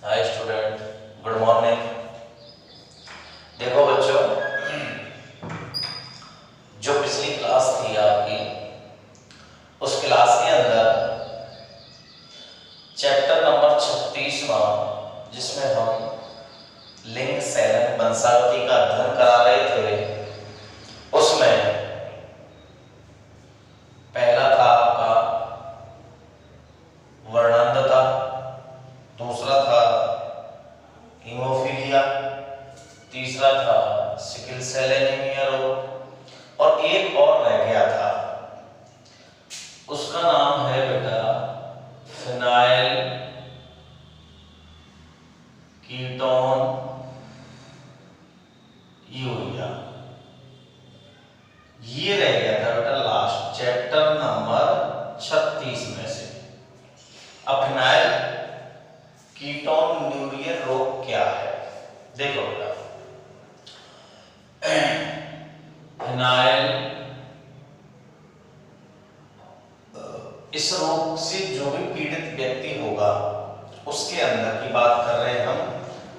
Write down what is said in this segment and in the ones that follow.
Hi student, good morning. देखो बच्चों, जो पिछली क्लास थी आपकी, उस क्लास के अंदर चैप्टर नंबर 36वां, जिसमें हम लिंग सैलन वंशावली का अध्ययन करा रहे थे, उसमें पहला था आपका वर्णांधता, दूसरा था हीमोफीलिया, तीसरा था सिकल सेल एनीमिया रोग और एक और रह गया था। उसका नाम है बेटा फिनाइल कीटोन यूरिया। ये रह गया था बेटा लास्ट चैप्टर नंबर 36 में से। अब फिनाइल कीटोन यूरिया रोग क्या है? देखो बेटा, फिनाइल, इस रोग से जो भी पीड़ित व्यक्ति होगा उसके अंदर की बात कर रहे हैं हम।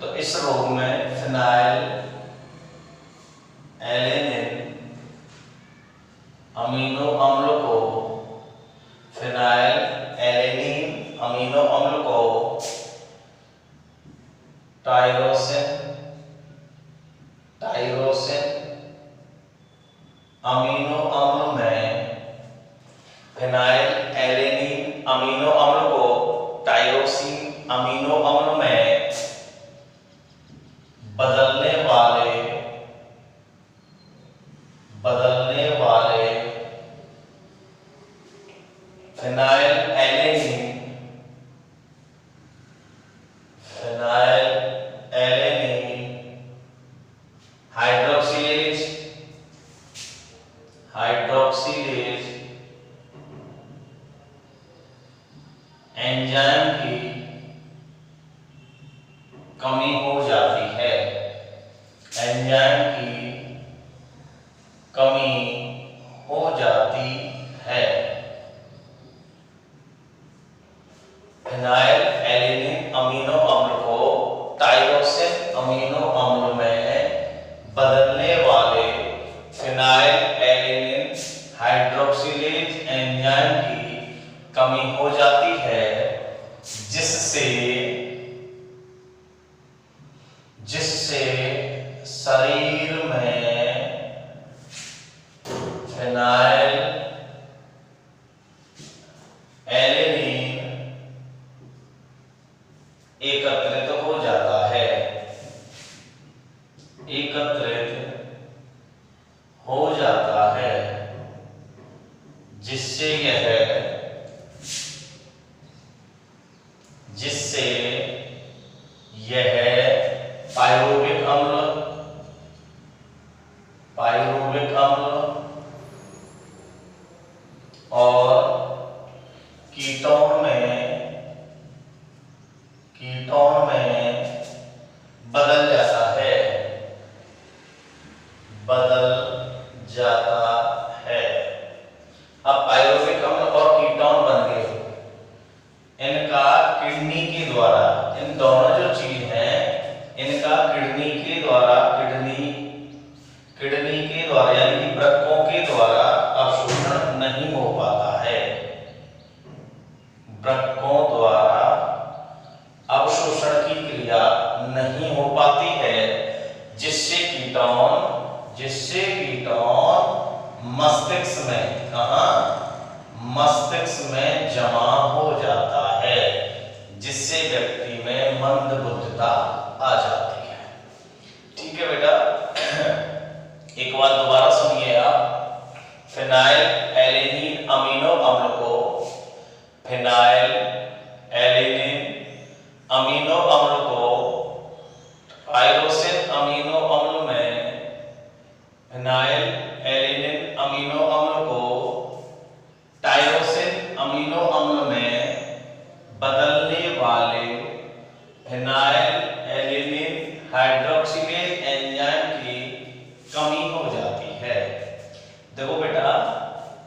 तो इस रोग में फिनाइल एलेनिन अमीनो अम्ल को फिनाइल एलेनिन अमीनो अम्ल को टायरोसिन अमीनो अम्ल में फिनाइल एलेनिन अमीनो अम्ल को टायरोसिन अमीनो अम्ल में बदलने वाले फिनाइल एलेनिन हाइड्रोक्सिलेज एंजाइम की कमी हो जाती है। एंजाइम की कमी हो जाती है। फिनाइल एलेनिन अमीनो अम्ल को टायरोसिन अमीनो अम्ल में बदलने वाले फिनाइल एलेनिन हाइड्रोक्सिलेज एंजाइम की कमी हो जाती है, जिससे शरीर में फिनाइल एलेनिन एकत्रित हो जाता है। जिससे यह पायरुविक अम्ल और कीटोन में बदल जाता है। अब पायरुविक अम्ल और कीटोन बन गए, इनका किडनी के द्वारा, इन दोनों जो चीज हैं इनका किडनी के द्वारा यानी कि वृक्कों के द्वारा अवशोषण नहीं हो पाता है। वृक्कों द्वारा अवशोषण की क्रिया नहीं हो पाती है, जिससे कीटोन मस्तिष्क में, मस्तिष्क में जमा हो जाता है, जिससे व्यक्ति में मंदबुद्धिता आ जाती है। ठीक है बेटा, एक बार दोबारा सुनिए आप। फिनाइल एलेनिन अमीनो अम्ल को फिनाइल एलेनिन अमीनो अम्ल को टायरोसिन अमीनो अम्ल में फिनाइल एलेनिन अमीनो अम्ल को टायरोसिन अमीनो अम्ल में बदलने वाले फिनाइल एलेनिन हाइड्रोक्सिलेज एंजाइम की कमी हो जाती है। देखो बेटा,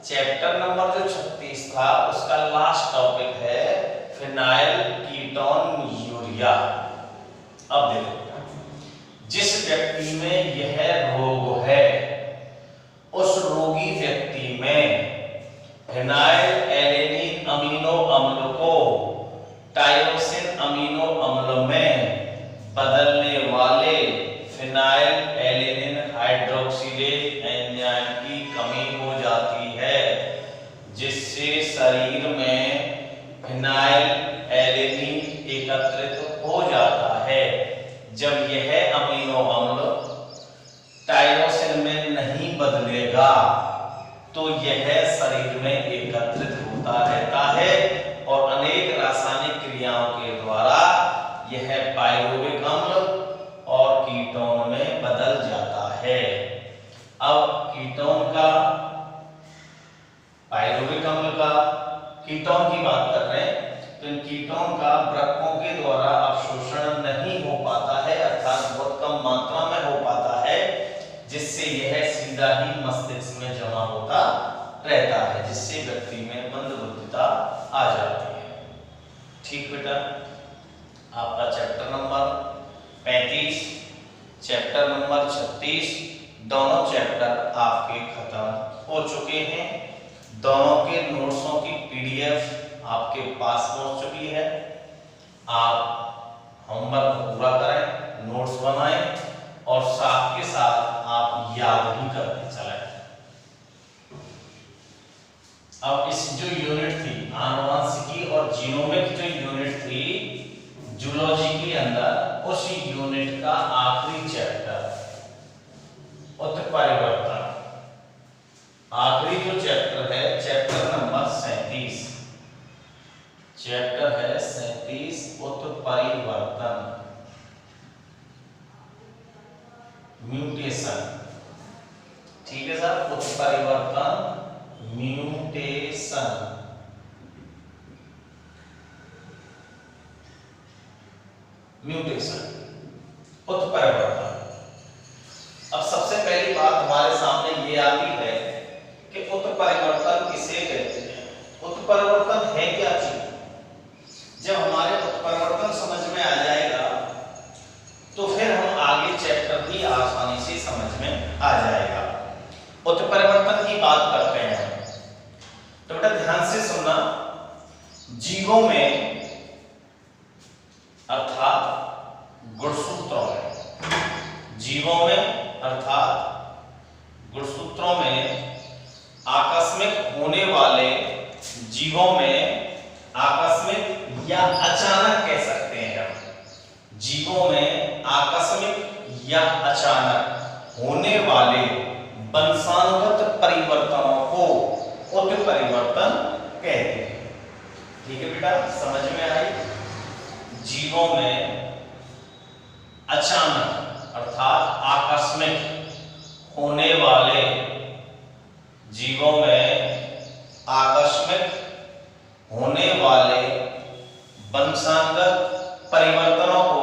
चैप्टर नंबर जो 36 था उसका लास्ट टॉपिक है फिनाइल कीटोन यूरिया। दिया। अब देखो, जिस व्यक्ति में यह रोग है उस रोगी व्यक्ति में फिनाइल एलेनिन अमीनो अम्ल को टायरोसिन अमीनो अम्ल में बदलने वाले फिनाइल एलेनिन हाइड्रोक्सिलेज एंजाइम की कमी हो जाती है, जिससे शरीर में फिनाइल एलेनिन एकत्रित हो जाता है। जब यह अमीनो अम्ल टायरोसिन में नहीं बदलेगा तो यह शरीर में एकत्रित होता रहता है और अनेक रासायनिक क्रियाओं के द्वारा यह पायरुविक अम्ल और कीटोन में बदल जाता है। अब कीटोन का, पायरुविक अम्ल का, कीटोन की बात कर रहे हैं, तो इन कीटोन का वृक्कों के द्वारा अवशोषण नहीं हो पाता है, अर्थात बहुत कम मात्रा में हो पाता है, जिससे यह सीधा ही मस्तिष्क में जमा होता रहता है, जिससे व्यक्ति में मंदबुद्धिता आ जाती है। ठीक बेटा, आपका चैप्टर नंबर 35, चैप्टर नंबर 36, दोनों चैप्टर आपके खत्म हो चुके हैं। दोनों के नोट्सों की पीडीएफ आपके पास पहुंच चुकी है। आप होमवर्क पूरा करें, नोट्स बनाएं और साथ के साथ आप याद भी करते चलें। अब इस जो यूनिट थी आनुवंशिकी और जीनोमिक, जो यूनिट थी जूलॉजी के अंदर, उस यूनिट का आखिरी चैप्टर उत्परिवर्तन, आखिरी जो चैप्टर है चैप्टर नंबर 37, चैप्टर है 37 उत्परिवर्तन, म्यूटेशन। ठीक है सर, उत्परिवर्तन, म्यूटेशन। उत्परिवर्तन। अब सबसे पहली बात हमारे सामने ये आती है कि उत्परिवर्तन किसे कहते हैं, उत्परिवर्तन है क्या चीज। जब हमारे उत्परिवर्तन समझ में आ जाएगा तो फिर हम आगे चैप्टर भी आसानी से समझ में आ जाएगा। उत्परिवर्तन की बात करते हैं तो बेटा ध्यान से सुनना, जीवों में अर्थात गुणसूत्रों में, जीवों में अर्थात गुणसूत्रों में आकस्मिक होने वाले, जीवों में आकस्मिक या अचानक कह सकते हैं हम, जीवों में आकस्मिक या अचानक होने वाले वंशानुगत परिवर्तनों को उत्परिवर्तन कहते हैं। ठीक है बेटा, समझ में आई। जीवों में अचानक अर्थात आकस्मिक होने वाले, जीवों में आकस्मिक होने वाले वंशानुगत परिवर्तनों को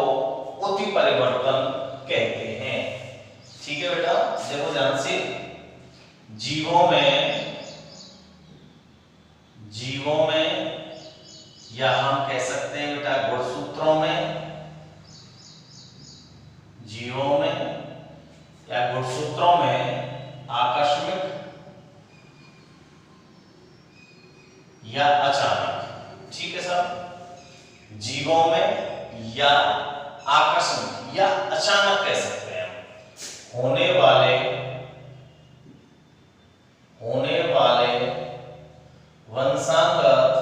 उत्परिवर्तन कहते हैं। ठीक है बेटा, देखो ध्यान से, जीवों में या हम कह सकते हैं बेटा गुणसूत्रों में, जीवों में या गुणसूत्रों में आकस्मिक या अचानक। ठीक है सर, जीवों में या आकस्मिक या अचानक कह सकते हैं होने वाले वंशानुगत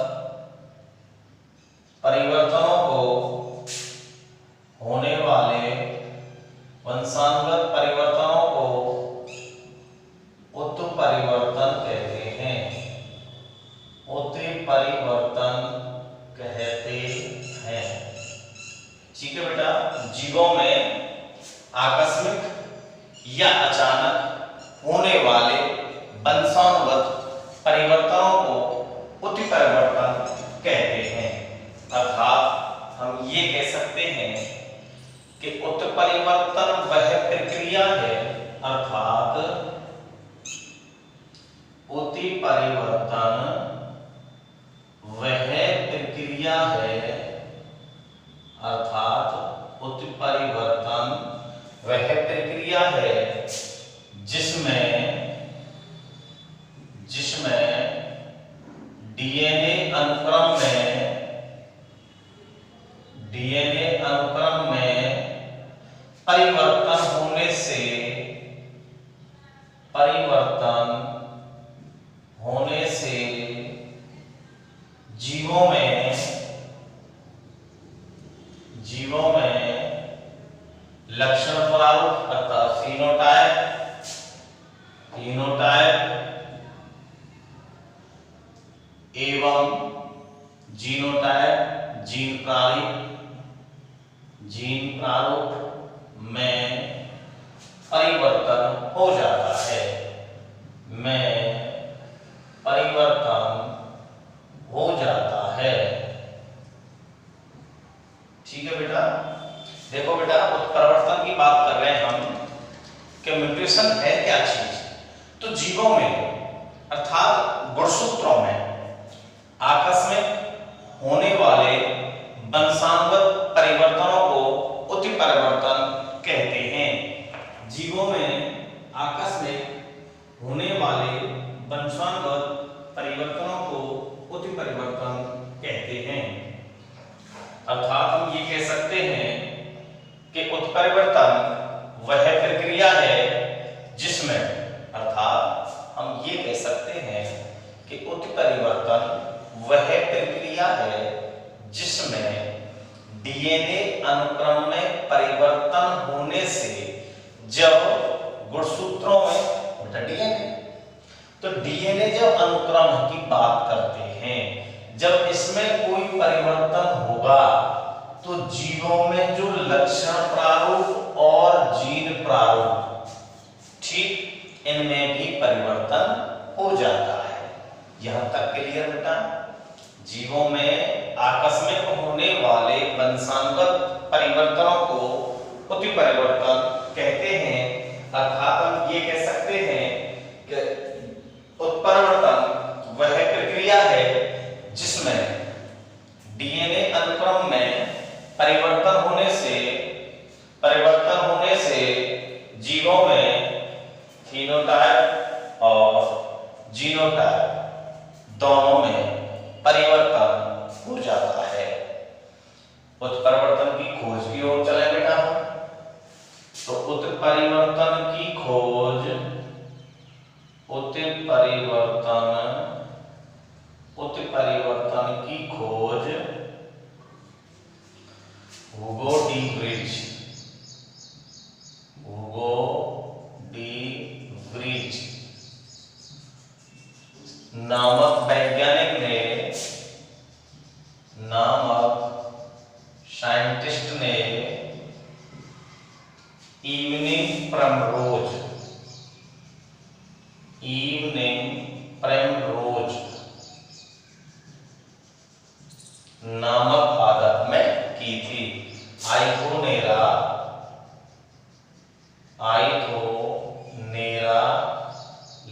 परिवर्तनों को, होने वाले वंशानुगत परिवर्तनों को उत्परिवर्तन कहते हैं, उत्परिवर्तन कहते हैं। ठीक है बेटा, जीवों में आकस्मिक या अचानक होने वाले वंशानुगत परिवर्तनों को उत्परिवर्तन कहते हैं। अर्थात हम ये कह सकते हैं कि उत्परिवर्तन वह प्रक्रिया है, अर्थात उत्परिवर्तन वह प्रक्रिया है, अर्थात उत्परिवर्तन वह प्रक्रिया है जिसमें डीएनए अनुक्रम में परिवर्तन होने से जीवों में लक्षण प्रारूप अर्थात फिनोटाइप एवं जीनोटाइप जीन प्रारूप में परिवर्तन हो जाता है ठीक है बेटा। देखो बेटा, उत्परिवर्तन की बात कर रहे हैं हम कि म्यूटेशन है क्या चीज। तो जीवों में अर्थात गुणसूत्रों में आकस्मिक होने वाले वंशानुगत परिवर्तनों को उत्परिवर्तन कहते हैं। जीवों में आकस्मिक होने वाले वंशानुगत परिवर्तनों को उत्परिवर्तन कहते हैं। अर्थात हम ये कह सकते हैं कि उत्परिवर्तन वह प्रक्रिया है जिसमें अर्थात हम ये कह सकते हैं कि उत्परिवर्तन वह प्रक्रिया है जिसमें डीएनए अनुक्रम में परिवर्तन होने से जब गुणसूत्रों में डीएनए तो डीएनए जब अनुक्रम की बात करते हैं, जब इसमें कोई परिवर्तन होगा तो जीवों में जो लक्षण प्रारूप और जीन प्रारूप ठीक इनमें भी परिवर्तन हो जाता है। यहां तक क्लियर बेटा। जीवों में आकस्मिक होने वाले वंशानुगत परिवर्तनों को उत्परिवर्तन कहते हैं। अर्थात हम ये कह सकते हैं कि उत्परिवर्तन वह प्रक्रिया है जिसमें डीएनए अनुक्रम में परिवर्तन होने से जीवों में फिनोटाइप और जीनोटाइप दोनों में परिवर्तन हो जाता है। उत्परिवर्तन की खोज की ओर चले बेटा हम। तो उत्परिवर्तन की खोज हुगो डी व्रीज नामक साइंटिस्ट ने इवनिंग प्राइमरोज नामक पादप में की थी। आइथोनेरा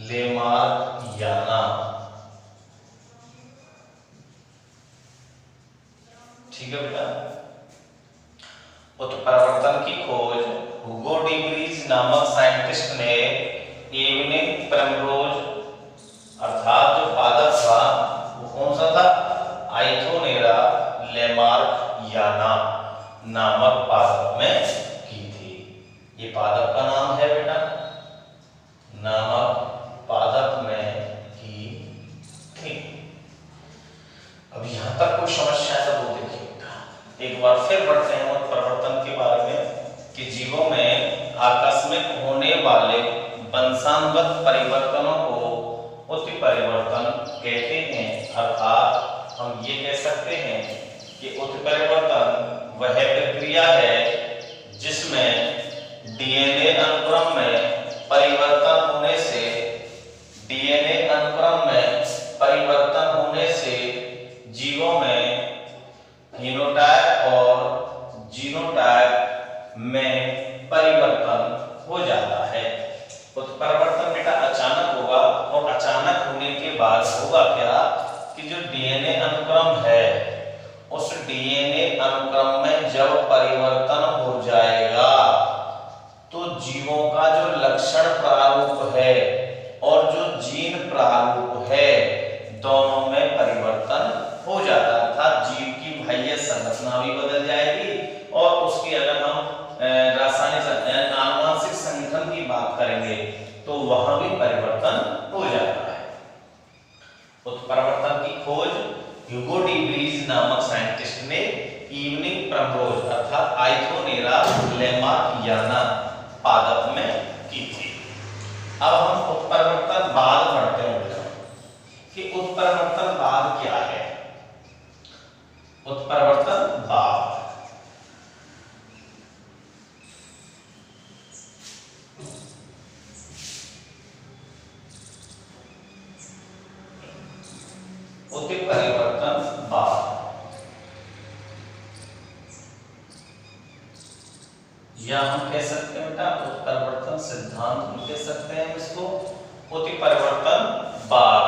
लेमार्कियाना। ठीक है बेटा। उत्परिवर्तन की खोज हुगो डी व्रीज नामक साइंटिस्ट ने इवनिंग प्राइमरोज अर्थात जो पादप था वो कौन सा था, आइथोनेरा लेमार्कियाना नामक पादप में की थी। ये पादप का नाम है बेटा, नामक पादप में की थी। अब यहां तक कोई समस्या है तो देखिए बेटा। एक बार फिर बढ़ते हैं उत्परिवर्तन के बारे में कि जीवों में आकस्मिक होने वाले वंशानुगत परिवर्तनों को उत्परिवर्तन कहते हैं। अर्थात हम ये कह सकते हैं कि उत्परिवर्तन वह प्रक्रिया है जिसमें डीएनए अनुक्रम में परिवर्तन होने से जीवों में फिनोटाइप और जीनोटाइप में परिवर्तन हो जाता है। उत्परिवर्तन बेटा अचानक होगा और अचानक होने के बाद होगा क्या कि जो डीएनए अनुक्रम है उस डीएनए अनुक्रम में जब परिवर्तन हो जाएगा तो जीवों का जो लक्षण प्रारूप है और जो जीन प्रारूप है दोनों में परिवर्तन हो जाता है, अर्थात जीव की बाह्य संरचना भी बदल जाएगी और उसकी अगर हम रासायनिक आनुवंशिक संगठन की बात करेंगे तो वहां भी परिवर्तन हो जाता है। उत्परिवर्तन की खोज ह्यूगो डी व्रीज नामक साइंटिस्ट ने इवनिंग प्राइमरोज अर्थात आइथोनेरा लेमार्कियाना पादप में की थी। अब हम उत्परिवर्तनवाद पढ़ते हैं कि उत्परिवर्तनवाद क्या है। उत्परिवर्तनवाद या हम कह सकते हैं बेटा उत्परिवर्तन सिद्धांत भी कह सकते हैं इसको। उत्परिवर्तनवाद,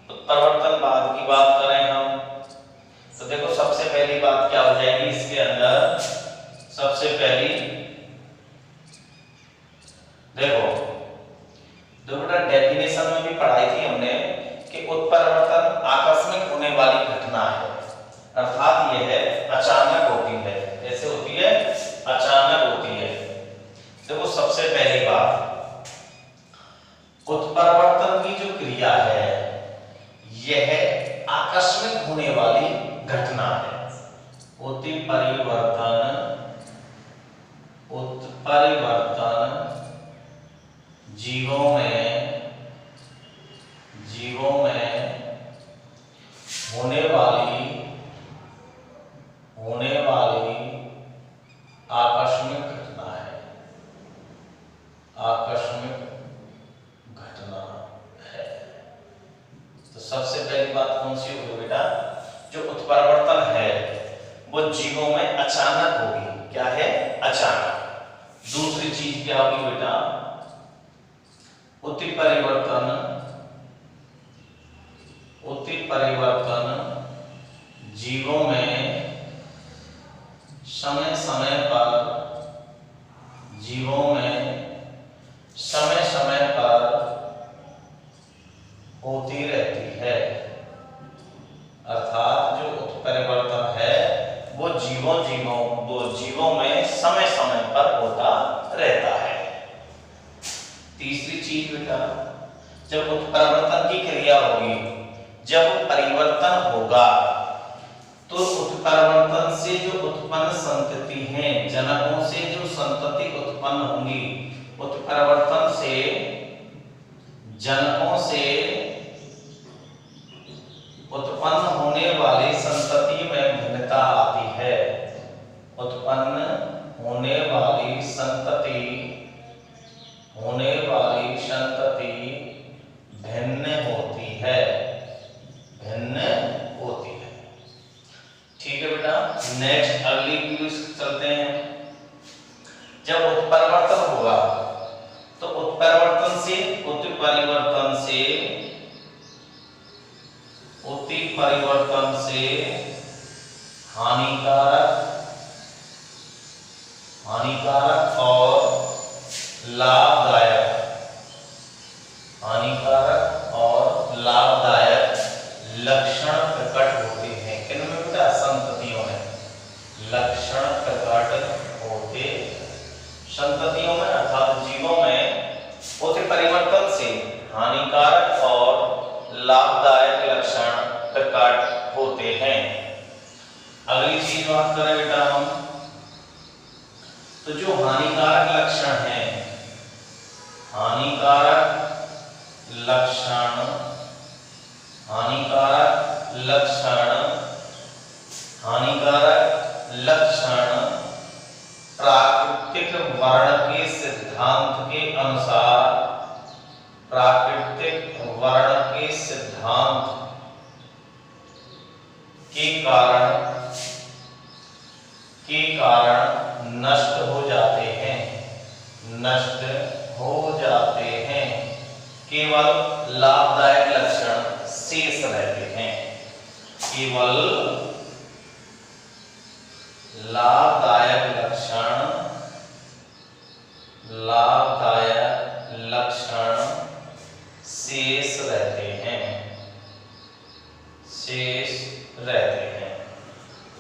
उत्परिवर्तनवाद की बात करें हम तो देखो सबसे पहली बात क्या हो जाएगी इसके अंदर। सबसे पहली देखो बेटा डेफिनेशन में भी पढ़ाई थी हमने कि उत्परिवर्तन आकस्मिक होने वाली घटना है, अर्थात यह है अचानक होती है। कैसे होती है? अचानक होती है। देखो सबसे पहली बात उत्परिवर्तन की जो क्रिया है यह आकस्मिक होने वाली घटना है। उत्परिवर्तन जीवों में होने वाली आकस्मिक घटना है। आकस्मिक घटना है। तो सबसे पहली बात कौन सी होगी बेटा? जो उत्परिवर्तन है वो जीवों में अचानक होगी। क्या है? अचानक। दूसरी चीज क्या होगी बेटा? उत्परिवर्तन जीवों में समय समय पर होती रहती है। अर्थात जो उत्परिवर्तन है वो जीवों में समय समय पर होता रहता है। तीसरी चीज बेटा जब उत्परिवर्तन की क्रिया होगी, जब परिवर्तन होगा तो उत्परिवर्तन से जो उत्पन्न संतति हैं, जनकों से जो संतति उत्पन्न होंगी, उत्परिवर्तन से जनकों से उत्पन्न होने वाली संतति में भिन्नता आती है। उत्पन्न होने वाली संतति भिन्न होती है। ठीक है बेटा, नेक्स्ट अगली क्यूज चलते हैं। जब उत्परिवर्तन होगा तो उत्परिवर्तन से हानिकारक और लाभदायक लक्षण प्रकट होते हैं। किन में बेटा? संततियों में लक्षण प्रकट होते संततियों में अर्थात जीवों में उत्परिवर्तन से हानिकारक और लाभदायक लक्षण प्रकट होते हैं। अगली चीज बात करें बेटा हम तो जो हानिकारक लक्षण है, हानिकारक लक्षण प्राकृतिक वर्ण के सिद्धांत के अनुसार के कारण नष्ट हो जाते हैं। केवल लाभदायक लक्षण शेष रहते हैं। केवल लाभदायक लक्षण शेष रहते हैं।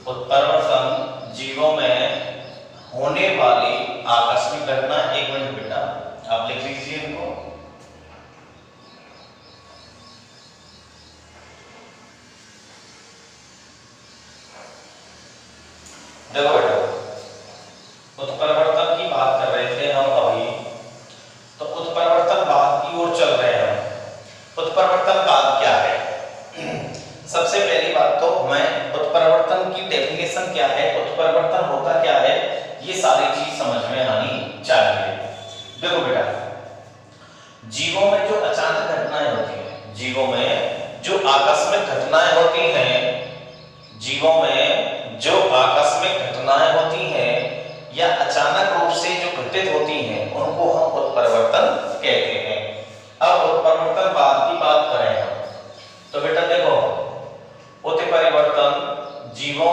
उत्परिवर्तन जीवों में होने वाली आकस्मिक घटना। एक मिनट बेटा आप लिख लीजिए इनको। देखो बेटा उत्परिवर्तन की बात कर रहे थे हम अभी, तो उत्परिवर्तनवाद की ओर चल रहे हैं हम। उत्परिवर्तनवाद क्या है? सबसे पहली बात तो मैं उत्परिवर्तन की डेफिनेशन क्या है, उत्परिवर्तन होता क्या है, ये सारी चीज समझ में आनी चाहिए। देखो बेटा जीवों में जो अचानक घटनाएं होती हैं, जीवों में जो आकस्मिक घटनाएं होती हैं, जीवों में जो आकस्मिक घटनाएं होती हैं या अचानक रूप से जो घटित होती हैं उनको हम उत्परिवर्तन कहते हैं। अब उत्परिवर्तनवाद की बात करें हम तो बेटा देखो उत्परिवर्तन जीवों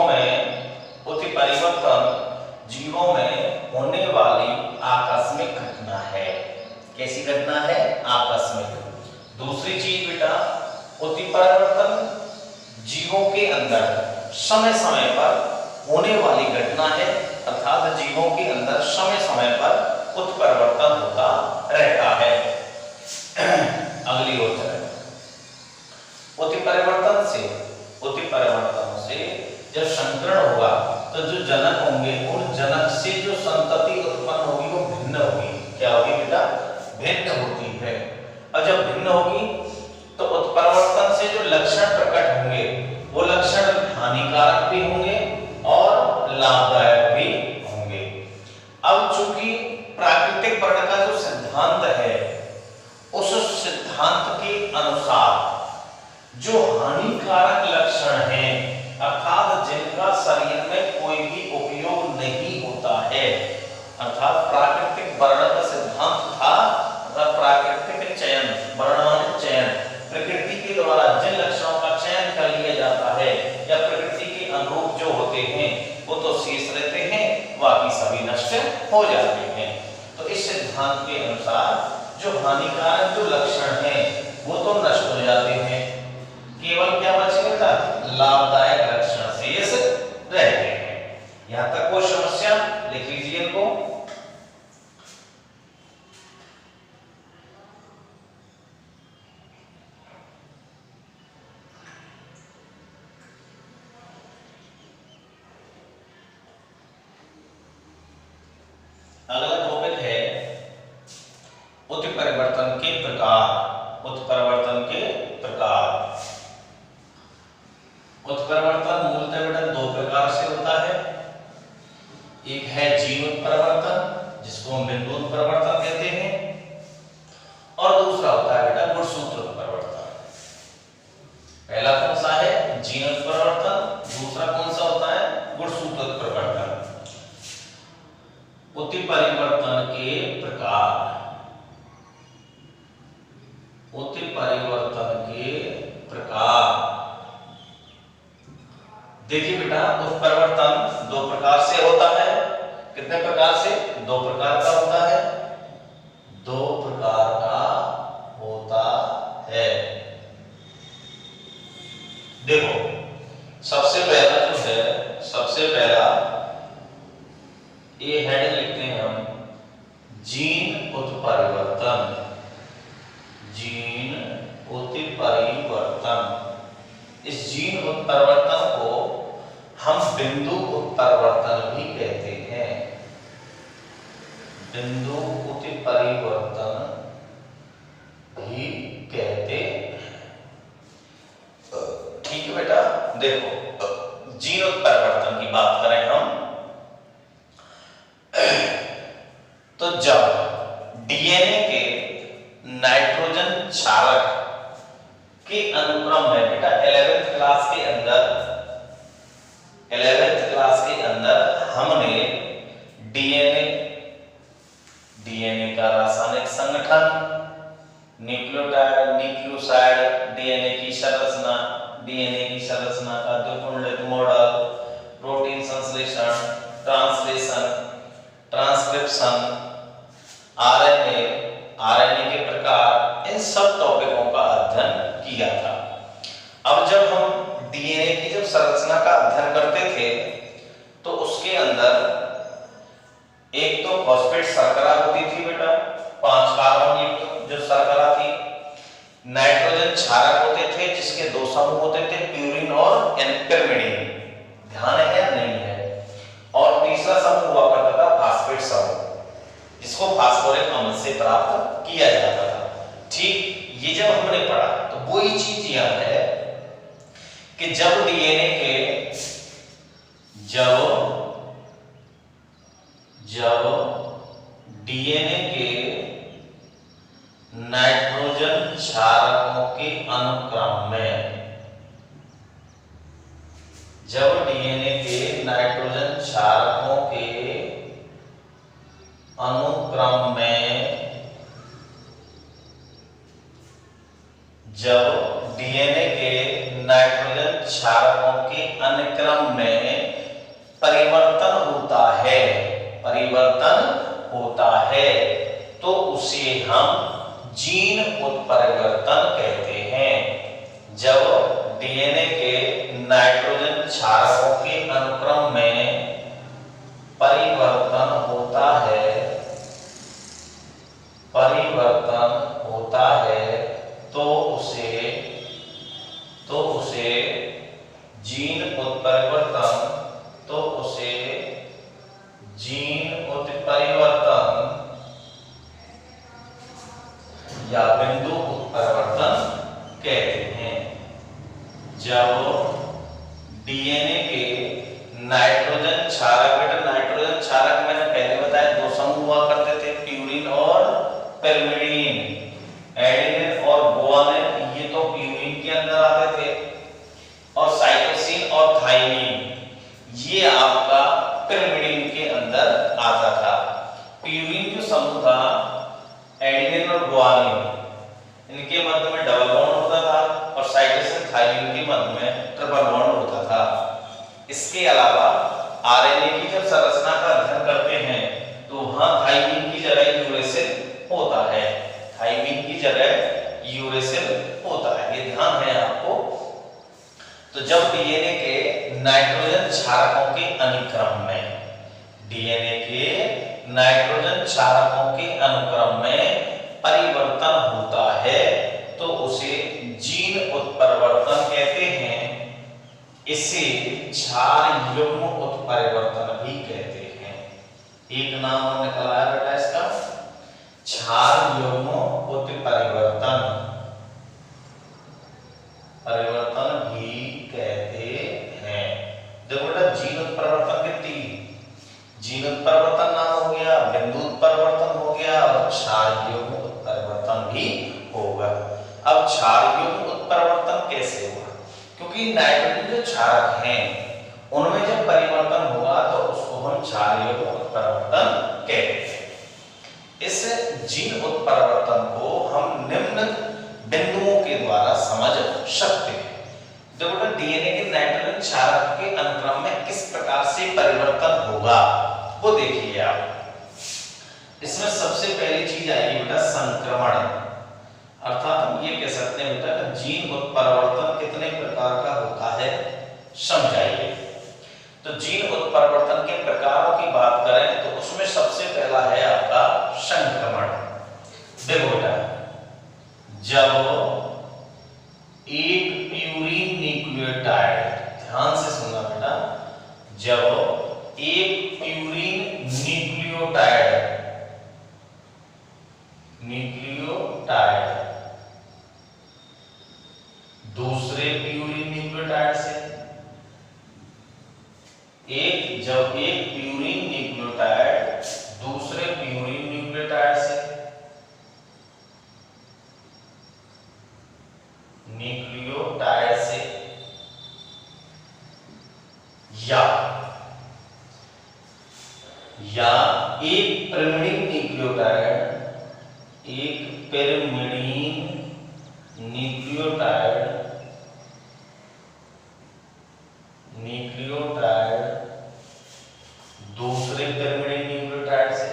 में होने वाली आकस्मिक घटना है। कैसी घटना है? आकस्मिक। दूसरी चीज बेटा उत्परिवर्तन जीवों के अंदर समय समय पर होने वाली घटना है, अर्थात जीवों के अंदर समय समय पर उत्परिवर्तन होता रहता है। अगली ओर चलें। उत्परिवर्तन से जब संकरण होगा तो जो जनक होंगे उन जनक से जो संतति उत्पन्न होगी वो भिन्न होगी। क्या होगी बेटा? भिन्न होती है। और जब भिन्न होगी तो उत्परिवर्तन से जो लक्षण प्रकट होंगे वो लक्षण हानिकारक भी होंगे और लाभदायक भी होंगे। अब चूंकि प्राकृतिक वर्ण का जो सिद्धांत है उस सिद्धांत के अनुसार जो हानिकारक लक्षण हैं अर्थात जिनका शरीर में कोई भी उपयोग नहीं होता है, अर्थात प्राकृतिक वर्ण का सिद्धांत था, प्राकृतिक चयन, वर्णानुक चयन, प्रकृति के द्वारा जिन लक्षणों का चयन कर लिया जाता है या प्रकृति के अनुरूप जो होते हैं वो तो शेष रहते हैं, बाकी सभी नष्ट हो जाते हैं। तो इस सिद्धांत के अनुसार जो हानिकारक जो लक्षण हैं वो तो नष्ट हो जाते हैं, केवल क्या बचेगा? लाभदायक लक्षण शेष रहते हैं। यहां तक कोई समस्या? लिख लीजिए इनको। अगला टॉपिक है उत्परिवर्तन के प्रकार। उत्परिवर्तन के प्रकार। उत्परिवर्तन मूलतः बेटा दो प्रकार से होता है। एक है जीन उत्परिवर्तन जिसको हम बिंदु उत्परिवर्तन कहते हैं, और दूसरा होता है बेटा गुणसूत्र उत्परिवर्तन। पहला कौन सा है? जीन उत्परिवर्तन। दूसरा कौन सा होता है? गुणसूत्र उत्परिवर्तन। उत्परिवर्तन के प्रकार। उत्परिवर्तन के प्रकार। देखिए बेटा उत्परिवर्तन दो प्रकार से होता है। कितने प्रकार से? दो प्रकार का होता है। दो प्रकार का होता है। देखो सबसे पहला जो है, सबसे पहला ये हेडिंग लिखते हैं हम, जीन उत्परिवर्तन। जीन उत्परिवर्तन। इस जीन उत्परिवर्तन को हम बिंदु उत्परिवर्तन भी कहते हैं। बिंदु उत्परिवर्तन भी कहते हैं। ठीक है बेटा। देखो जीन उत्परिवर्तन की बात करें हम तो जब डीएनए के नाइट्रोजन क्षारक के अनुक्रम में बेटा 11th क्लास के अंदर हमने डीएनए का रासायनिक संगठन, न्यूक्लियोटाइड, न्यूक्लियोसाइड, डीएनए की संरचना का द्विकुंडलित मॉडल, प्रोटीन संश्लेषण, ट्रांसलेशन, ट्रांसक्रिप्शन, आरएनए, आरएनए के प्रकार, इन सब टॉपिकों का अध्ययन किया था। अब जब हम डीएनए की जब संरचना का अध्ययन करते थे तो उसके अंदर एक तो फॉस्फेट शर्करा होती थी बेटा, 5 कार्बन युक्त जो शर्करा थी, नाइट्रोजन क्षारक होते थे जिसके 2 समूह होते थे, प्यूरिन और पिरिमिडीन, ध्यान है या नहीं है, और तीसरा समूह हुआ करता था फास्फेट समूह जिसको फास्फोरिक अम्ल से प्राप्त किया जाता था। ठीक, ये जब हमने पढ़ा तो वही चीज याद है कि जब डीएनए के नाइट्रोजन क्षारकों के अनुक्रम में, जब डीएनए के नाइट्रोजन क्षारकों के अनुक्रम में, जब डीएनए के नाइट्रोजन क्षारकों के अनुक्रम में परिवर्तन होता है तो उसे हम जीन उत्परिवर्तन कहते हैं। जब डीएनए के नाइट्रोजन क्षारकों के अनुक्रम में परिवर्तन होता है तो उसे जीन उत्परिवर्तन या बिंदु उत्परिवर्तन कहते हैं। जब डीएनए के नाइट्रोजन क्षारक, बेटा नाइट्रोजन क्षारक मैंने पहले बताया 2 समूह हुआ करते थे, प्यूरिन और पिरिमिडीन, एडेनिन और गुआनिन, ये तो प्यूरिन के अंदर आते थे, और साइटोसिन और थाइमिन ये आपका पिरिमिडीन के अंदर आता था। प्यूरिन जो समूह था, एडेनिन और गुआनिन, इनके मध्य में डबल बॉन्ड होता था, और साइटोसिन थाइमिन के मध्य में ट्रिपल बॉन्ड होता था। इसके अलावा आरएनए की जब संरचना का अध्ययन करते हैं तो वहां थाइमिन की जगह यूरेसिल होता है, ये ध्यान है आपको। तो जब डीएनए के नाइट्रोजन क्षारकों के अनुक्रम में परिवर्तन होता है तो उसे जीन उत्परिवर्तन कहते हैं। इसे क्षार युग्म उत्परिवर्तन भी कहते हैं। एक नाम निकल आया बेटा इसका, क्षार युग्म उत्परिवर्तन भी कहते हैं। देखो बेटा, जीन उत्परिवर्तन के 3, जीन उत्परिवर्तन नाम हो गया, बिंदु उत्परिवर्तन हो गया, और क्षार युग्म उत्परिवर्तन भी होगा। अब क्षार युग्म उत्परिवर्तन कैसे होगा? क्योंकि नाइट्रोजन जो क्षारक हैं उनमें जब परिवर्तन होगा तो उसको हम क्षार युग्म उत्परिवर्तन कहते हैं। इस जीन उत्परिवर्तन को हम निम्न बिंदुओं के द्वारा समझ सकते हैं। देखो, डीएनए के नाइट्रोजन क्षारक के अनुक्रम में किस प्रकार से परिवर्तन होगा वो देखिए आप। इसमें सबसे पहली चीज आएगी बेटा संक्रमण, अर्थात हम ये कह सकते हैं बेटा जीन उत्परिवर्तन कितने प्रकार का होता है, समझाइए। तो जीन उत्परिवर्तन के प्रकारों की बात करें तो उसमें सबसे पहला है आपका संक्रमण। देखो बेटा, जब एक प्यूरिन न्यूक्लियोटाइड, ध्यान से सुनना बेटा, जब एक प्यूरिन न्यूक्लियोटाइड दूसरे प्यूरिन न्यूक्लियोटाइड से, जब एक प्यूरिन न्यूक्लियोटाइड दूसरे प्यूरिन न्यूक्लियोटाइड से या एक पिरिमिडीन न्यूक्लियोटाइड दूसरे पिरिमिडीन न्यूक्लियोटाइड से,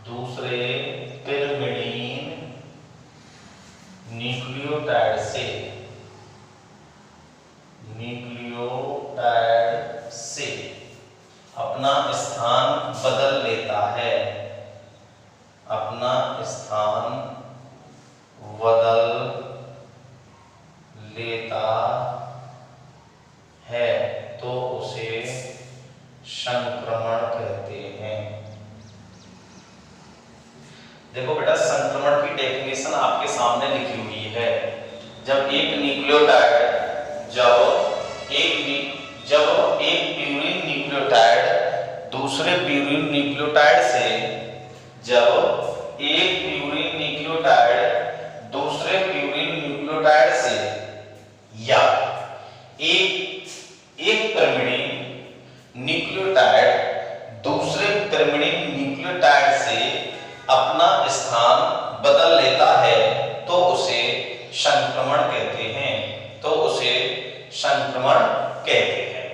दूसरे पिरिमिडीन न्यूक्लियोटाइड से, न्यूक्लियोटाइड से अपना स्थान बदल लेता है, अपना स्थान बदल लेता है तो उसे संक्रमण कहते हैं। देखो बेटा, संक्रमण की डेफिनेशन आपके सामने लिखी हुई है। जब एक न्यूक्लियोटाइड जब एक प्यूरिन न्यूक्लियोटाइड दूसरे प्यूरिन न्यूक्लियोटाइड से, जब एक प्यूरिन न्यूक्लियोटाइड दूसरे प्यूरिन न्यूक्लियोटाइड से या एक पिरिमिडीन न्यूक्लियोटाइड दूसरे पिरिमिडीन न्यूक्लियोटाइड से अपना स्थान बदल लेता है तो उसे संक्रमण कहते हैं, तो उसे संक्रमण कहते हैं।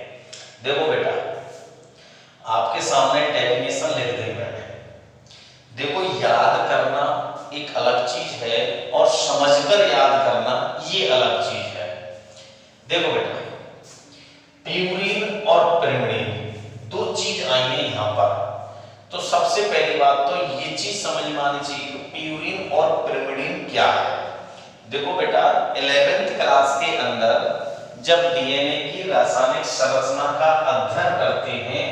देखो बेटा, आपके सामने डेफिनेशन लिख दी मैंने। देखो, याद करना एक अलग चीज है और समझकर याद करना ये अलग चीज है। देखो बेटा, प्यूरिन और पिरिमिडीन दो चीज आई है यहां पर। तो सबसे पहली बात तो ये चीज समझ में आनी चाहिए कि प्यूरिन और पिरिमिडीन क्या है। देखो बेटा, 11th क्लास के अंदर जब डीएनए की रासायनिक संरचना का अध्ययन करते हैं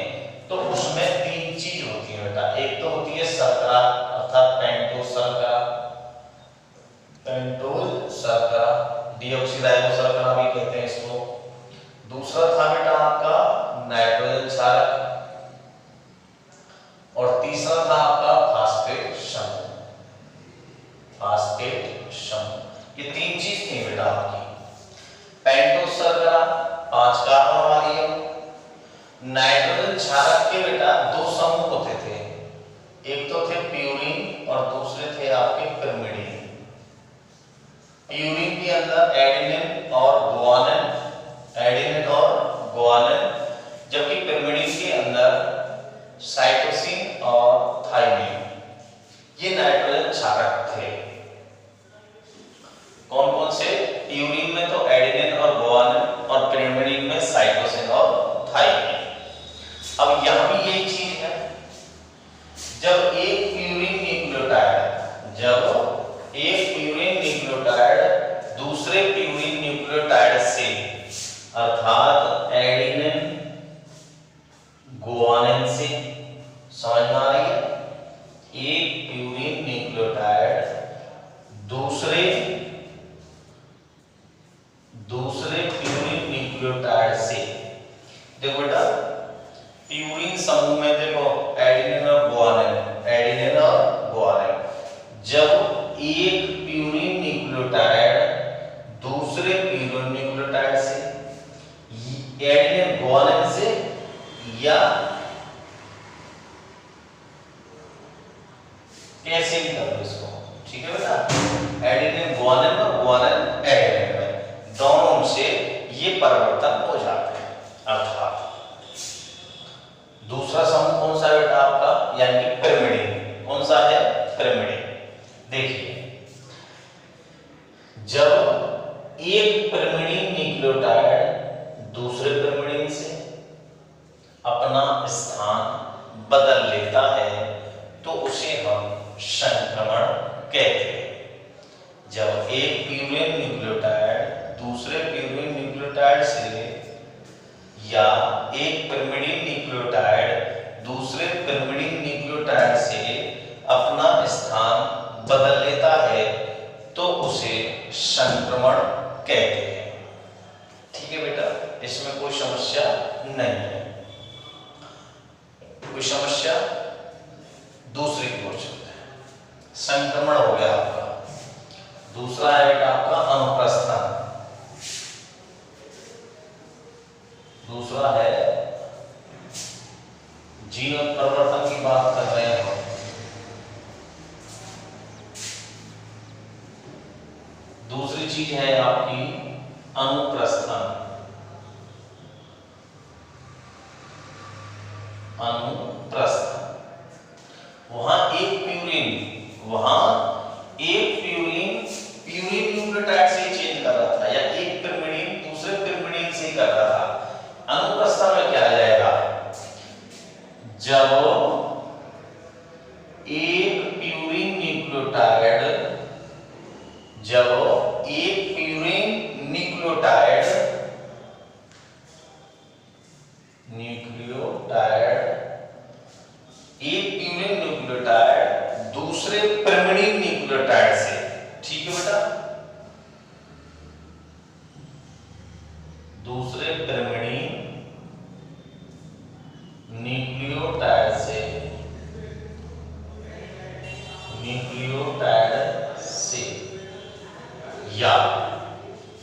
तो उसमें तीन चीज होती है बेटा। एक तो होती है शर्करा अर्थात पेंटोज शर्करा, डीऑक्सीराइबो शर्करा भी कहते हैं इसको। दूसरा था बेटा आपका नाइट्रोजन क्षारक और तीसरा था आपका फास्फेट समूह। ये तीन चीज थी बेटा आपकी। पेंटोज शर्करा 5 कार्बन वाली है। नाइट्रोजन क्षारक के बेटा 2 समूह होते थे, एक तो थे प्यूरिन और दूसरे थे आपके पिरिमिडीन। प्यूरिन के अंदर एडेनिन और गुआनिन, जबकि पिरिमिडीन के अंदर साइटोसिन और थाइमिन। ये नाइट्रोजन क्षारक थे। कौन कौन से? प्यूरिन में तो एडेनिन और गुआनिन और पिरिमिडीन में साइटोसिन और थाइमिन। अब यहां भी यही चीज है। जब एक प्यूरिन न्यूक्लियोटाइड दूसरे प्यूरिन न्यूक्लियोटाइड से अर्थात एडेनिन गुआनिन से, समझ में आ रही है? एक प्यूरिन न्यूक्लियोटाइड दूसरे प्यूरिन न्यूक्लियोटाइड से, देखो बेटा प्यूरिन समूह में देखो एडेनिन और गुआनिन, जब एक प्यूरिन न्यूक्लियोटाइड दूसरे प्यूरिन न्यूक्लियोटाइड से, एडेनिन गुआनिन से या कैसे भी कर लो इसको, ठीक है बेटा? एडेनिन गुआनिन और गुआनिन एडेनिन में, दोनों से ये परिवर्तन हो जाते हैं। अर्थात दूसरा समूह कौन सा है बेटा आपका? यानी कि पिरिमिडीन। कौन सा है? पिरिमिडीन। देखिए, जब एक पिरिमिडीन न्यूक्लियोटाइड दूसरे पिरिमिडीन से अपना स्थान बदल लेता है तो उसे हम संक्रमण कहते हैं। जब एक प्यूरिन न्यूक्लियोटाइड दूसरे प्यूरिन न्यूक्लियोटाइड से या एक पिरिमिडीन न्यूक्लियोटाइड दूसरे पिरिमिडीन न्यूक्लियोटाइड से अपना स्थान बदल लेता है तो उसे संक्रमण कहते हैं। ठीक है बेटा, इसमें कोई समस्या नहीं है। कोई समस्या? दूसरी की ओर चलते हैं। संक्रमण हो गया आपका। दूसरा है बेटा आपका अनुप्रस्थन। दूसरा है जीन परिवर्तन की बात कर रहे हैं हम। दूसरी चीज है आपकी अनुप्रस्थन। अनुप्रस्थ। वहां एक प्यूरिन न्यूक्लियोटाइड से चेंज कर रहा था, या एक पिरिमिडीन दूसरे पिरिमिडीन से कर रहा था। अनुप्रस्थ में क्या आ जाएगा, जब एक प्यूरिन न्यूक्लियोटाइड दूसरे पिरिमिडीन न्यूक्लियोटाइड से, ठीक है बेटा, दूसरे पिरिमिडीन न्यूक्लियोटाइड से या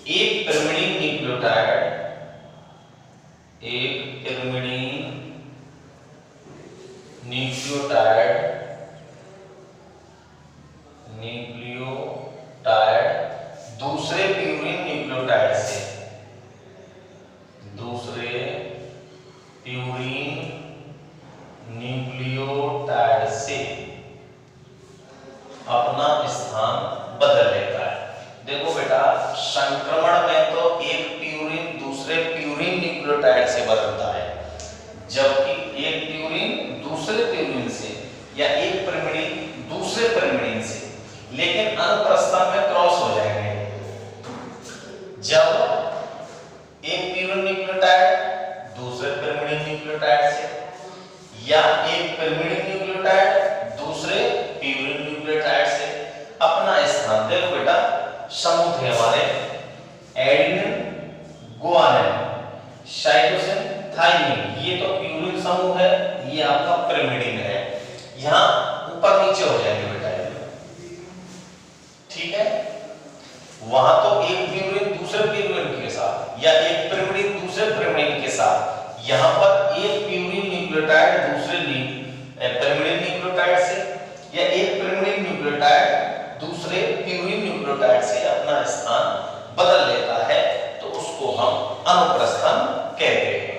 एक पिरिमिडीन न्यूक्लियोटाइड दूसरे प्यूरिन न्यूक्लियोटाइड से अपना स्थान बदल लेता है। देखो बेटा, संक्रमण में तो एक प्यूरिन दूसरे प्यूरिन न्यूक्लियोटाइड से बदलता है, जबकि एक प्यूरिन दूसरे प्यूरिन से या एक पिरिमिडीन दूसरे पिरिमिडीन से, लेकिन अनुप्रस्थ में क्रॉस हो जाएंगे। जब एक प्यूरिन न्यूक्लियोटाइड दूसरे पिरिमिडीन न्यूक्लियोटाइड से, या एक पिरिमिडीन न्यूक्लियोटाइड दूसरे प्यूरिन न्यूक्लियोटाइड से अपना स्थान, देखो बेटा समूह थे हमारे एडेनिन, गुआनिन, साइटोसिन, थाइमिन, ये तो प्यूरिन समूह है, ये आपका पिरिमिडीन है। यहां ऊपर नीचे हो जाएंगे बेटा, ठीक है। वहां तो एक प्यूरिन दूसरे प्यूरिन के साथ या एक पिरिमिडीन दूसरे पिरिमिडीन के साथ, यहां पर एक प्यूरिन न्यूक्लियोटाइड दूसरे पिरिमिडीन न्यूक्लियोटाइड से या एक पिरिमिडीन न्यूक्लियोटाइड दूसरे प्यूरिन न्यूक्लियोटाइड से अपना स्थान बदल लेता है, तो उसको हम अनुप्रस्थन कहते हैं।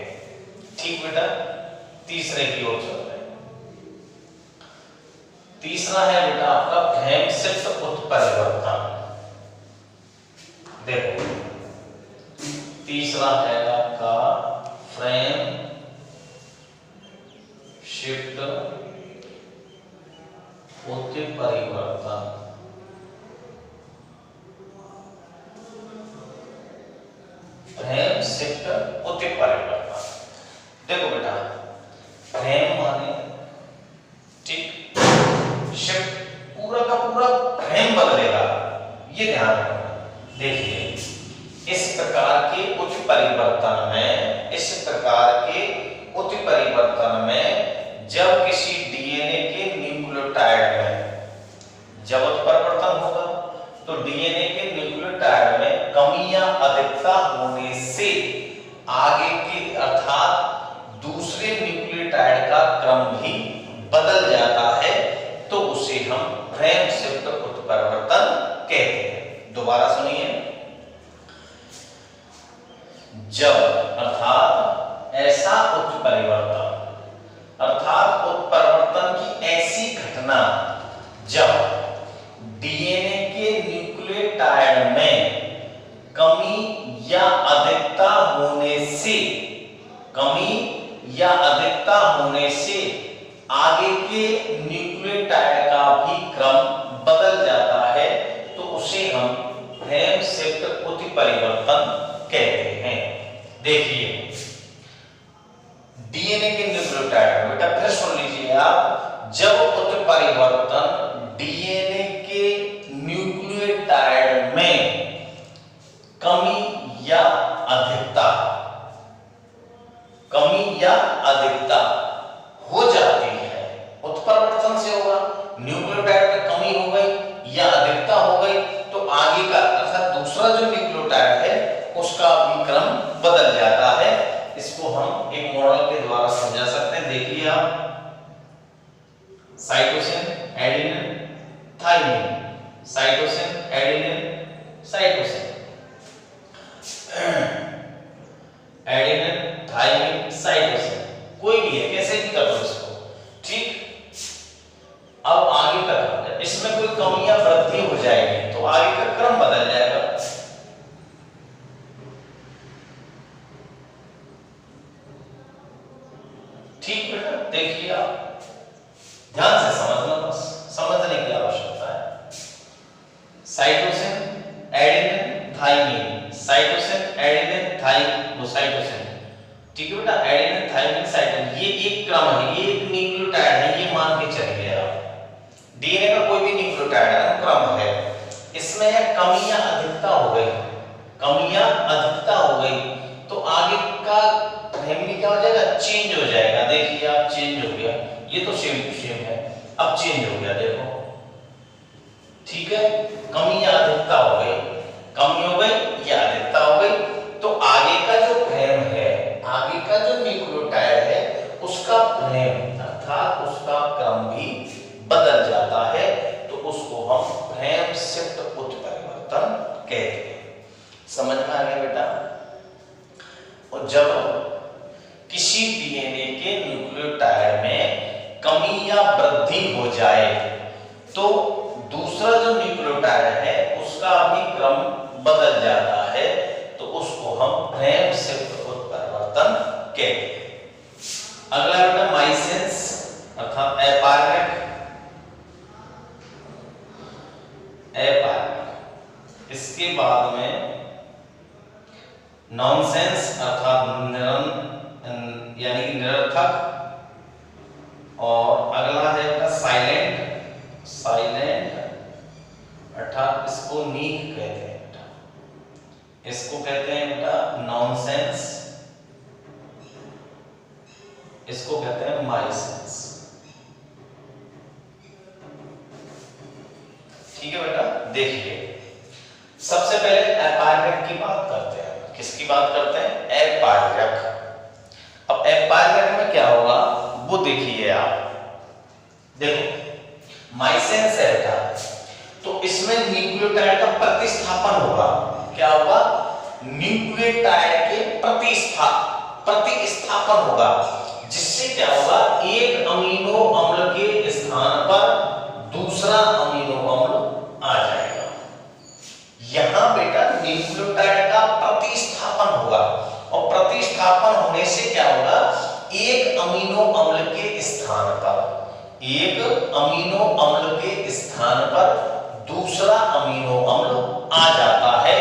ठीक बेटा, तीसरे की ओर चल रहे हैं। तीसरा है बेटा आपका फ्रेम-शिफ्ट उत्परिवर्तन। देखो तीसरा है आपका फ्रेम शिफ्ट उत्परिवर्तन। फ्रेम शिफ्ट उत्परिवर्तन। देखो बेटा, फ्रेम माने ठीक, शिफ्ट पूरा का पूरा फ्रेम बदलेगा, ये ध्यान रखना। देखिए इस प्रकार के उत्परिवर्तन में जब किसी डीएनए के न्यूक्लियोटाइड में जब उत्परिवर्तन होगा, तो डीएनए के न्यूक्लियोटाइड में कमी या अधिकता होने से आगे के अर्थात दूसरे न्यूक्लियोटाइड का क्रम भी बदल जाता है, तो उसे हम फ्रेम शिफ्ट उत्परिवर्तन कहते हैं। दोबारा सुनिए, जब अर्थात ऐसा उत्परिवर्तन अर्थात उत्परिवर्तन की ऐसी घटना जब डीएनए के न्यूक्लियोटाइड में कमी या अधिकता होने से आगे के न्यूक्लियोटाइड का भी क्रम बदल जाता है, तो उसे हम फ्रेम शिफ्ट उत्परिवर्तन कहते हैं। देखिए डीएनए के न्यूक्लियोटाइड में बेटा फिर सुन लीजिए आप, जब उत्परिवर्तन डीएनए के न्यूक्लियोटाइड में कमी या अधिकता हो जाती है, उत्परिवर्तन से होगा, न्यूक्लियोटाइड में कमी हो गई या अधिकता हो गई, तो आगे का अर्थात दूसरा जो न्यूक्लियोटाइड है उसका भी क्रम बदल जाता है। इसको हम एक मॉडल के द्वारा समझा सकते हैं। देखिए आप, cytosine, adenine, thymine, cytosine, adenine, cytosine, adenine, thymine, cytosine, कोई भी है, कैसे भी कर देखिए आप ध्यान से समझना, बस समझने की आवश्यकता है। Cytosine, adenine, thymine, cytosine, adenine, cytosine, ठीक है बेटा, एडेनिन, थाइमिन, साइटोसिन, ये एक क्रम है, ये एक न्यूक्लियोटाइड है, ये मान के चलिए आप। डीएनए का कोई भी न्यूक्लियोटाइड है, क्रम है, इसमें कमी या अधिकता हो गई, कमी या अधिकता हो गई, तो आगे का फैमिली क्या हो जाएगा, चेंज हो जाएगा। देखिए आप, चेंज हो गया, ये तो सेम टू सेम है, अब चेंज हो गया, देखो, ठीक है, कमी या अधिकता हो गई, कमी हो गई या अधिकता हो गई, तो आगे का जो फ्रेम है, आगे का जो न्यूक्लियोटाइड है, उसका फ्रेम अर्थात उसका क्रम भी बदल जाता है, तो उसको हम फ्रेम शिफ्ट उत्परिवर्तन कहते हैं। समझ में आ गया बेटा? और जब किसी डीएनए के न्यूक्लियोटाइड में कमी या वृद्धि हो जाए, तो दूसरा जो न्यूक्लियोटाइड है उसका भी क्रम बदल जाता है, तो उसको हम फ्रेम शिफ्ट उत्परिवर्तन कहते हैं। अगला बेटा माइसेंस अर्थात अपार्यक, इसके बाद में नॉनसेंस अर्थात यानी कि निरर्थक, और अगला है बेटा साइलेंट, साइलेंट अर्थात इसको नीक कहते हैं बेटा, इसको कहते हैं बेटा नॉनसेंस, इसको कहते हैं माइसेंस। ठीक है बेटा, देखिए सबसे पहले अपार्यक की बात करते हैं। किसकी बात करते हैं? अपार्यक। अब अपार्यक में क्या होगा वो देखिए आप, देखो माइसेंस है बेटा, तो इसमें न्यूक्लियोटाइड का प्रतिस्थापन होगा। क्या होगा? न्यूक्लियोटाइड के प्रतिस्थापन होगा, जिससे क्या होगा, एक अमीनो अम्ल के स्थान पर दूसरा अमीनो अम्ल आ जाएगा। यहां बेटा न्यूक्लियोटाइड का प्रतिस्थापन होगा, और प्रतिस्थापन होने से क्या होगा, एक अमीनो अम्ल के स्थान पर, एक अमीनो अम्ल के स्थान पर दूसरा अमीनो अम्ल आ जाता है।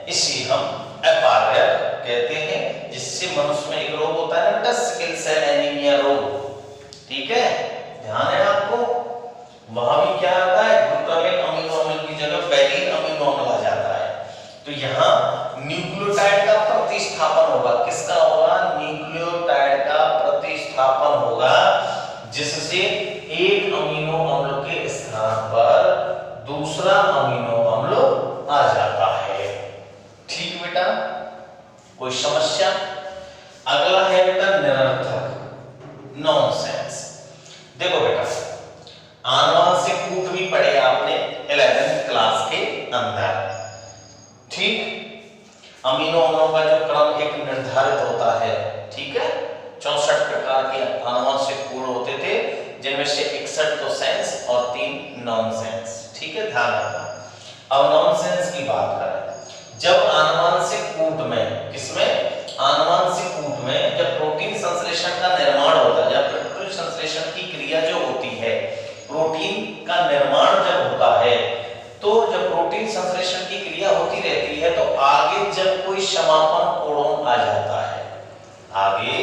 इसे हम अपार्यक कहते हैं, जिससे मनुष्य में एक रोग होता है ना बेटा, सिकल सेल एनीमिया रोग। ठीक है, ध्यान है आपको, वहां भी क्या आता है, ग्लूटामिक अमीनो अम्ल की जगह वैलिन अमीनो अम्ल आ जाता है। तो यहाँ न्यूक्लियोटाइड का प्रतिस्थापन होगा। किसका होगा? न्यूक्लियोटाइड का प्रतिस्थापन होगा, जिससे एक अमीनो अम्ल के स्थान पर दूसरा अमीनो अम्ल आ जाता है। ठीक बेटा, कोई समस्या? अगला है बेटा निरर्थक, नॉनसेंस। देखो बेटा, आनुवंशिक कूट भी पढ़े आपने 11th क्लास के अंदर। ठीक, अमीनो अम्लों का जो क्रम एक निर्धारित होता है, ठीक है, 64 प्रकार के आनुवंशिक कूट होते थे, जिनमें से 61 तो सेंस और 3 नॉनसेंस। ठीक है, ध्यान रखना। अब नॉनसेंस की बात करें, जब आनुवंशिक कूट में, किसमें? आनुवंशिक कूट में जब प्रोटीन संश्लेषण का निर्माण होता है, जब प्रोटीन संश्लेषण की क्रिया जो होती है, प्रोटीन का निर्माण जब होता है, तो जब प्रोटीन संश्लेषण की क्रिया होती रहती है, तो आगे जब कोई समापन कोडोन आ जाता है, आगे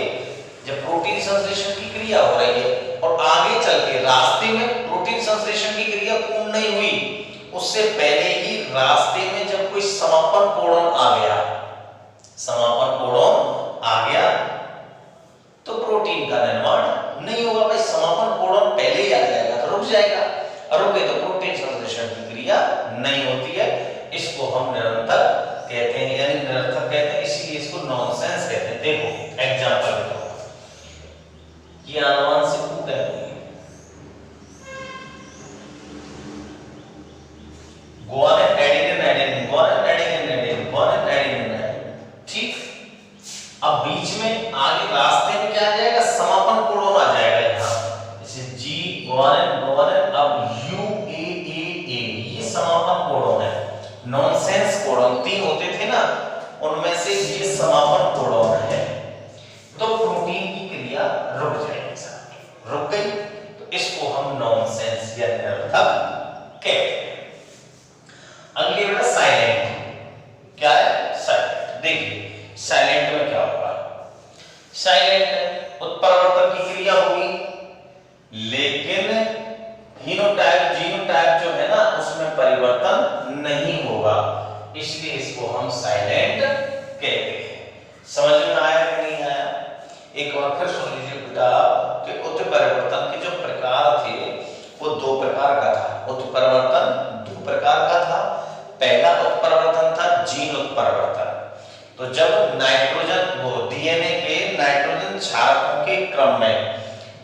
जब प्रोटीन संश्लेषण की क्रिया हो रही है और आगे चल के रास्ते में प्रोटीन संश्लेषण की क्रिया पूर्ण नहीं हुई, उससे पहले ही रास्ते में जब कोई समापन कोडोन आ गया, समापन कोडोन आ गया, तो प्रोटीन का निर्माण नहीं होगा। भाई समापन कोडोन पहले ही आ जाएगा तो रुक जाएगा, और रुके तो प्रोटीन संश्लेषण की क्रिया नहीं होती है। इसको हम निरंतर कहते हैं, यानी निरर्थक कहते हैं, इसीलिए इसको नॉनसेंस कहते हैं। देखो एग्जांपल देखो, ये आनुवंशिक कूट है, guanine adenine adenine, guanine adenine adenine, guanine adenine adenine. ठीक, अब बीच में आगे रास्ते में क्या आ जाएगा? समापन कोडोन आ जाएगा। यहाँ जैसे जी गुआनिन गुआनिन, अब यू ए ए ए, ये समापन कोडोन है। नॉनसेंस कोडोन 3 होते थे ना, उनमें से ये समापन कोडोन है, तो प्रोटीन की क्रिया रुक जाएगी। निरर्थक कहते हैं। अगली बेटा साइलेंट, क्या है साइलेंट। देखिए साइलेंट में क्या होगा, साइलेंट उत्परिवर्तन की क्रिया होगी लेकिन फिनोटाइप जीनोटाइप जो है ना उसमें परिवर्तन नहीं होगा, इसलिए इसको हम साइलेंट कहते हैं। समझ में आया कि नहीं आया? एक बार फिर सुन लीजिए बेटा कि उत्परिवर्तन के जो प्रकार थे वो दो प्रकार का था। उत्परिवर्तन दो प्रकार का था। पहला उत्परिवर्तन था जीन उत्परिवर्तन। तो जब नाइट्रोजन वो डीएनए के नाइट्रोजन क्षारकों के क्रम में,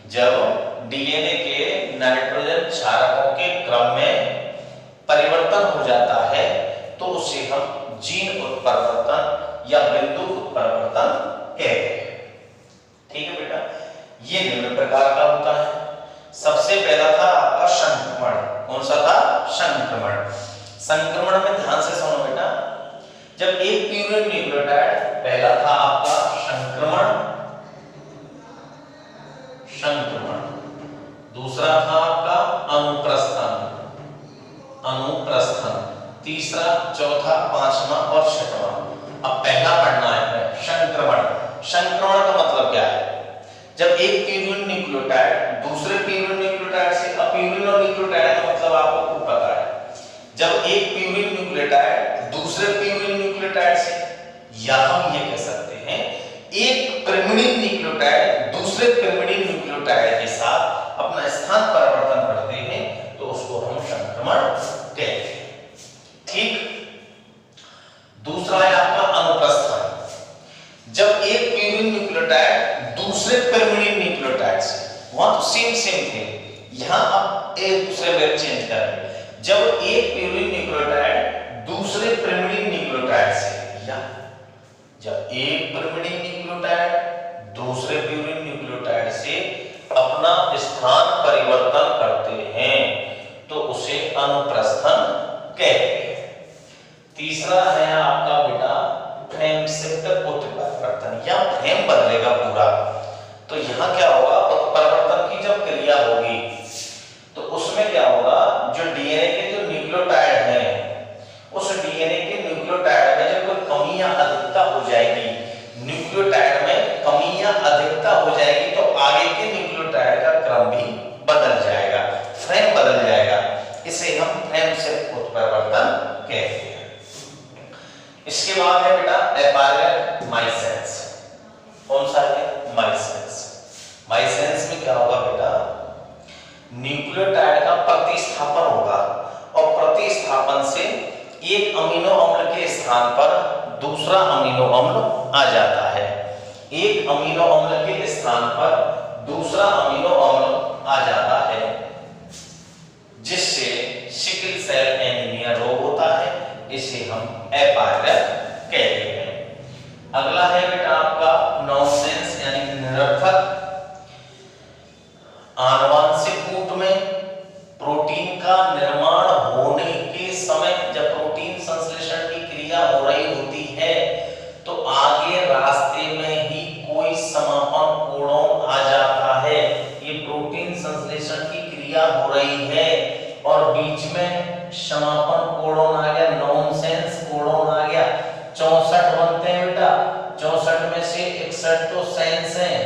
जब डीएनए के नाइट्रोजन क्षारकों के क्रम में परिवर्तन हो जाता है तो उसे हम जीन उत्परिवर्तन या बिंदु उत्परिवर्तन कहते हैं। ठीक है बेटा, ये निम्न प्रकार का होता है। सबसे पहला था आपका संक्रमण। कौन सा था? संक्रमण। संक्रमण में ध्यान से सुनो बेटा, जब एक प्यूरिन न्यूक्लियोटाइड, पहला था आपका संक्रमण, संक्रमण, दूसरा था आपका अनुप्रस्थन, अनुप्रस्थन, तीसरा, चौथा, पांचवा और छठवां। अब पहला पढ़ना है संक्रमण। संक्रमण का मतलब क्या है? जब एक प्यूरिन न्यूक्लियोटाइड दूसरे प्यूरिन न्यूक्लियोटाइड से, अब प्यूरिन और न्यूक्लियोटाइड का मतलब आपको खूब पता है, जब एक प्यूरिन न्यूक्लियोटाइड दूसरे प्यूरिन न्यूक्लियोटाइड से, या हम ये कह सकते हैं एक पिरिमिडीन न्यूक्लियोटाइड दूसरे पिरिमिडीन न्यूक्लियोटाइड के साथ अपना स्थान परिवर्तन करते हैं तो उसको हम संक्रमण कहते हैं। ठीक। दूसरा है आपका अनुप्रस्थन। जब एक प्यूरिन न्यूक्लियोटाइड दूसरे पिरिमिडीन न्यूक्लियोटाइड से, वहां तो सेम थे, यहां अब एक दूसरे में चेंज करेंगे। जब एक प्यूरिन न्यूक्लियोटाइड दूसरे पिरिमिडीन न्यूक्लियोटाइड से, या जब एक पिरिमिडीन न्यूक्लियोटाइड दूसरे प्यूरिन न्यूक्लियोटाइड से अपना स्थान परिवर्तन करते हैं तो उसे अनुप्रस्थन कहते हैं। तीसरा है आपका बेटा फ्रेम शिफ्ट उत्परिवर्तन, या फ्रेम बदलेगा पूरा। तो यहां क्या होगा, उत्परिवर्तन की जब क्रिया होगी तो उसमें क्या होगा, जो डीएनए के जो न्यूक्लियोटाइड हैं उस डीएनए के न्यूक्लियोटाइड में जब कोई कमी या अधिकता हो जाएगी, न्यूक्लियोटाइड में कमी या अधिकता हो जाएगी तो आगे के न्यूक्लियोटाइड का क्रम भी बदल जाएगा, फ्रेम बदल जाएगा। इसे हम फ्रेम शिफ्ट उत्परिवर्तन कहते हैं। इसके बाद है बेटा एपारेंट माइसेंस। कौन सा है? माइसेंस। माइसेंस में क्या होगा बेटा, न्यूक्लियोटाइड का प्रतिस्थापन होगा और प्रतिस्थापन से एक अमीनो अम्ल के स्थान पर दूसरा अमीनो अम्ल आ जाता है। एक अमीनो अम्ल के स्थान पर दूसरा अमीनो अम्ल आ जाता है, जिससे सिकल सेल एनीमिया रोग होता है। इसे हम एपारेंट कहते हैं। अगला है बेटा आपका नॉनसेंस यानी निरर्थक। आनुवांशिक कूट में प्रोटीन का निर्माण होने के समय जब प्रोटीन संश्लेषण की क्रिया हो रही होती है तो आगे रास्ते में ही कोई समापन कोडोन आ जाता है। ये प्रोटीन संश्लेषण की क्रिया हो रही है और बीच में समापन कोडोन आ गया, नॉनसेंस कोडोन आ गया। 64 बनते हैं बेटा, 64 में से 61 तो सेंस हैं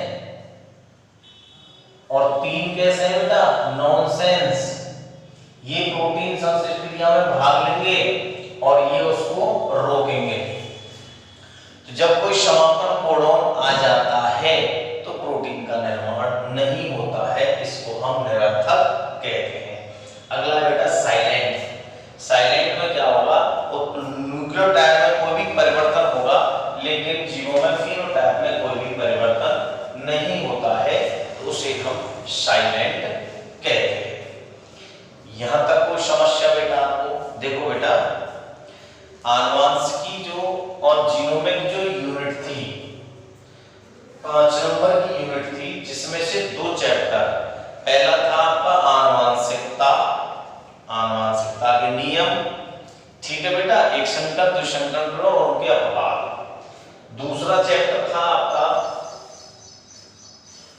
और 3 कैसे हैं बेटा? नॉनसेंस। ये प्रोटीन संश्लेषण क्रिया में भाग लेंगे और ये उसको रोकेंगे। तो जब कोई समापन कोडोन आ जाता है तो प्रोटीन का निर्माण नहीं होता है, इसको हम निरर्थक कहते हैं। अगला बेटा साइलेंट। साइलेंट में क्या होगा, न्यूक्लियोटाइड में कोई भी परिवर्तन होगा लेकिन जीवों में फिनोटाइप में कोई भी परिवर्तन नहीं होता है, तो उसे हम साइलेंट कहते हैं। यहां तक कोई समस्या बेटा आपको? देखो बेटा, आनुवांशिकी जो और जीनोमिक जो यूनिट थी, 5 नंबर की यूनिट थी, जिसमें से 2 चैप्टर, पहला था आपका आनुवांशिकता, आनुवांशिकता के नियम, ठीक है बेटा, एक संकर द्विसंकर और उनके अपवाद। दूसरा चैप्टर था आपका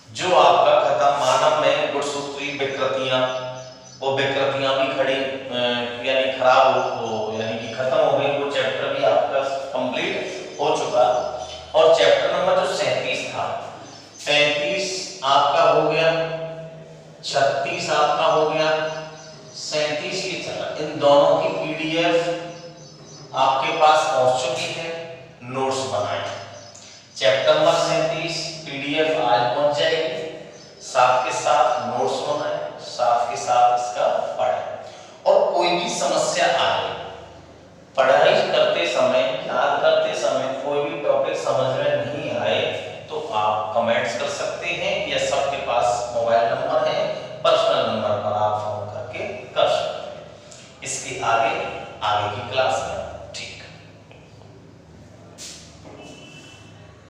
जो आपका खत्म मानव में गुणसूत्री विकृतियां, वो विकृतियां भी 36 आपका हो गया, 37 ये चला। इन दोनों की पीडीएफ आपके पास पहुंच चुकी है, नोट्स बनाए। चैप्टर नंबर 37 पीडीएफ आज पहुंच जाएगी, साथ के साथ नोट्स बनाए, साथ के साथ इसका पढ़ें। और कोई भी समस्या आए, पढ़ाई करते समय, याद करते समय कोई भी टॉपिक समझ में नहीं आए तो आप कमेंट्स कर सकते हैं, या सबके पास मोबाइल नंबर है, पर्सनल नंबर पर आप फोन करके कर सकते हैं। इसके आगे की क्लास में